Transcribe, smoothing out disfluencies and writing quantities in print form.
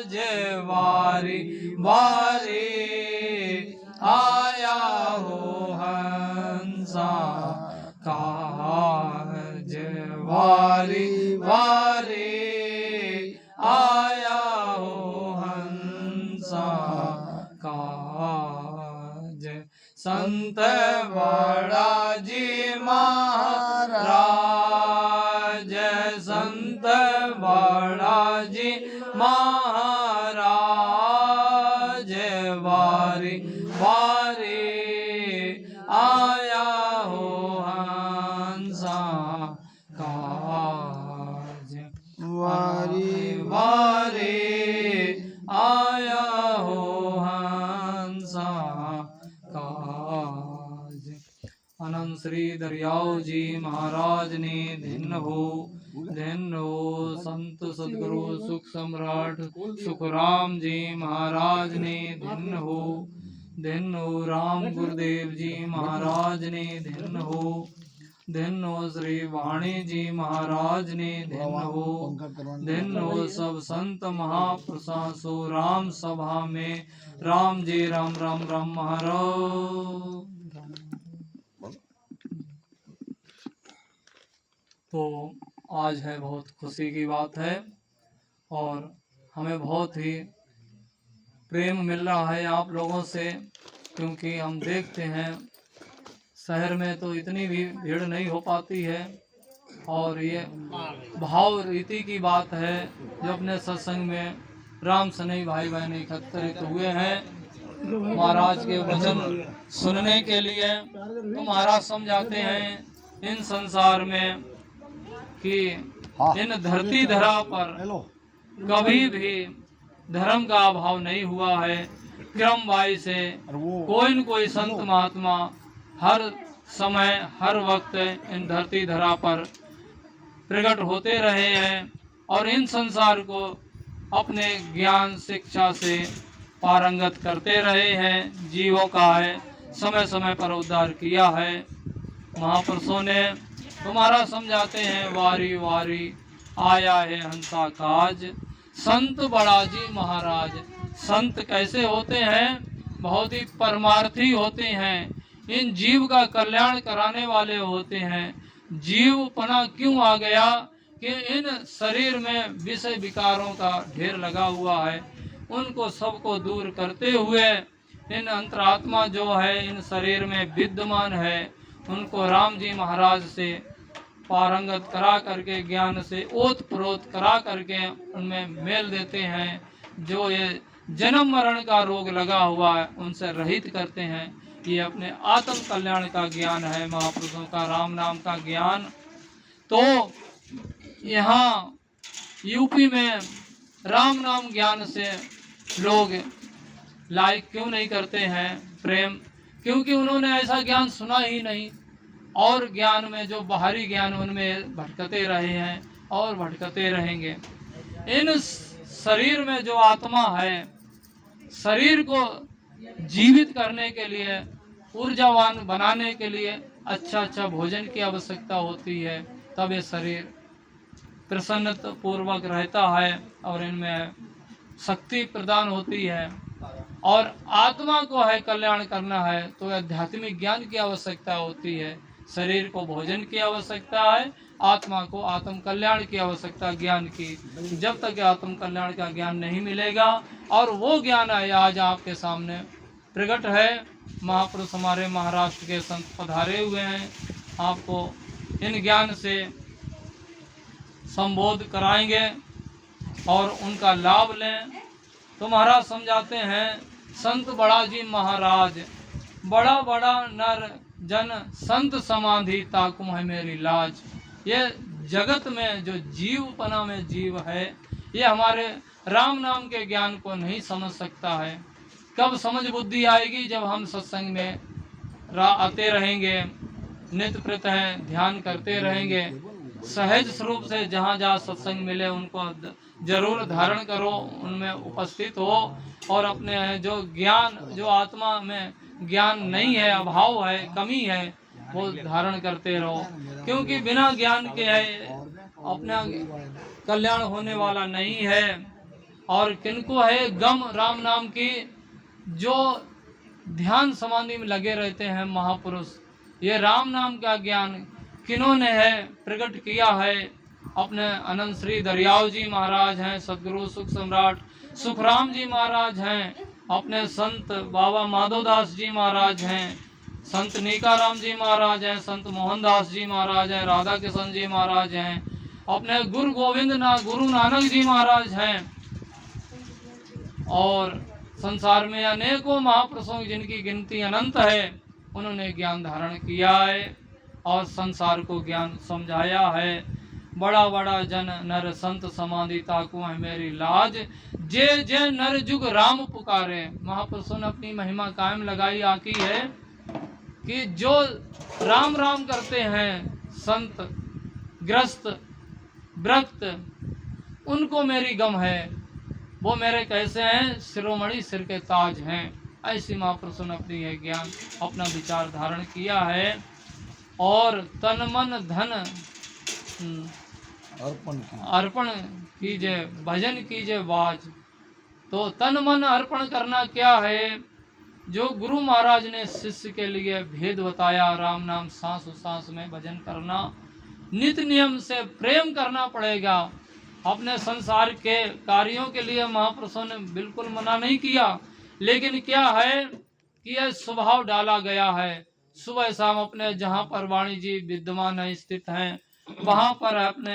काज वारी वारी आया हो हंसा काज वारी वारी आया हो हंसा काज संत बड़ा जी महाराज संत बड़ा जी महाराज वारी वारी आया हो हंसा काज वारी वारी आया हो हंसा काज। अनंत श्री दरियाओ जी महाराज ने धन्य हो संत सदगुरु सुख सम्राट सुखराम जी महाराज ने धन्य हो राम गुरुदेव जी महाराज ने धन्य हो श्री वाणी जी महाराज ने धन्य हो सब संत महापुरुषों सो राम सभा में राम जी राम राम राम महाराज। तो आज है बहुत खुशी की बात है और हमें बहुत ही प्रेम मिल रहा है आप लोगों से, क्योंकि हम देखते हैं शहर में तो इतनी भी भीड़ नहीं हो पाती है और ये भाव रीति की बात है जो अपने सत्संग में राम सनई भाई बहन एकत्रित हुए हैं महाराज के वचन सुनने के लिए। तो महाराज समझाते हैं इन संसार में कि इन धरती धरा पर कभी भी धर्म का अभाव नहीं हुआ है। क्रमवाई से कोई न कोई संत महात्मा हर समय हर वक्त इन धरती धरा पर प्रकट होते रहे हैं और इन संसार को अपने ज्ञान शिक्षा से पारंगत करते रहे हैं। जीवों का है समय समय पर उद्धार किया है महापुरुषों ने। तुम्हारा समझाते हैं वारी वारी आया है हंसा काज संत बड़ा जी महाराज। संत कैसे होते हैं? बहुत ही परमार्थी होते हैं, इन जीव का कल्याण कराने वाले होते हैं। जीवपना क्यों आ गया कि इन शरीर में विषय विकारों का ढेर लगा हुआ है, उनको सबको दूर करते हुए इन अंतरात्मा जो है इन शरीर में विद्यमान है उनको राम जी महाराज से पारंगत करा करके ज्ञान से ओत प्रोत करा करके उनमें मेल देते हैं। जो ये जन्म मरण का रोग लगा हुआ है उनसे रहित करते हैं। ये अपने आत्म कल्याण का ज्ञान है महापुरुषों का राम नाम का ज्ञान। तो यहाँ यूपी में राम नाम ज्ञान से लोग लाइक क्यों नहीं करते हैं प्रेम? क्योंकि उन्होंने ऐसा ज्ञान सुना ही नहीं और ज्ञान में जो बाहरी ज्ञान उनमें भटकते रहे हैं और भटकते रहेंगे। इन शरीर में जो आत्मा है, शरीर को जीवित करने के लिए ऊर्जावान बनाने के लिए अच्छा भोजन की आवश्यकता होती है, तब ये शरीर प्रसन्नता पूर्वक रहता है और इनमें शक्ति प्रदान होती है। और आत्मा को है कल्याण करना है तो आध्यात्मिक ज्ञान की आवश्यकता होती है। शरीर को भोजन की आवश्यकता है, आत्मा को आत्म कल्याण की आवश्यकता ज्ञान की। जब तक आत्म कल्याण का ज्ञान नहीं मिलेगा, और वो ज्ञान है आज आपके सामने प्रकट है। महापुरुष हमारे महाराष्ट्र के संत पधारे हुए हैं, आपको इन ज्ञान से संबोध कराएंगे और उनका लाभ लें। तो महाराज समझाते हैं संत बड़ा जी महाराज, बड़ा बड़ा नर जन संत समाधि ताकुम है मेरी लाज। ये जगत में जो जीवपना में जीव है, ये हमारे राम नाम के ज्ञान को नहीं समझ सकता है। कब समझ बुद्धि आएगी? जब हम सत्संग में आते रहेंगे, नित्य प्रतः ध्यान करते रहेंगे। सहज स्वरूप से जहाँ जहाँ सत्संग मिले उनको जरूर धारण करो, उनमें उपस्थित हो और अपने जो ज्ञान, जो आत्मा में ज्ञान नहीं है, अभाव है, कमी है, वो धारण करते रहो। क्योंकि बिना ज्ञान के है अपना कल्याण होने वाला नहीं है। और किनको है गम राम नाम की, जो ध्यान समाधि में लगे रहते हैं महापुरुष, ये राम नाम का ज्ञान किन्होंने है प्रकट किया है? अपने अनंत श्री दरियाव जी महाराज हैं, सदगुरु सुख सम्राट सुखराम जी महाराज हैं, अपने संत बाबा माधोदास जी महाराज हैं, संत नीकाराम जी महाराज हैं, संत मोहनदास जी महाराज हैं, राधा किशन जी महाराज हैं, अपने गुरु नानक जी महाराज हैं। और संसार में अनेकों महापुरुषों जिनकी गिनती अनंत है, उन्होंने ज्ञान धारण किया है और संसार को ज्ञान समझाया है। बड़ा बड़ा जन नर संत समाधि ताकू है मेरी लाज, जे जे नर जुग राम पुकारे। महापुरुषों ने अपनी महिमा कायम लगाई आकी है कि जो राम राम करते हैं संत ग्रस्त व्रक्त, उनको मेरी गम है, वो मेरे कैसे हैं? शिरोमणि सिर के ताज हैं। ऐसी महापुरुषों ने अपनी यह ज्ञान अपना विचार धारण किया है। और तन मन धन अर्पण कीजिए, भजन कीजिए बाज। तो तन मन अर्पण करना क्या है? जो गुरु महाराज ने शिष्य के लिए भेद बताया, राम नाम सांस सांस में भजन करना, नित नियम से प्रेम करना पड़ेगा। अपने संसार के कार्यों के लिए महापुरुषों ने बिल्कुल मना नहीं किया, लेकिन क्या है कि यह स्वभाव डाला गया है। सुबह शाम अपने जहाँ पर वाणी जी विद्यमान है, स्थित हैं, वहाँ पर अपने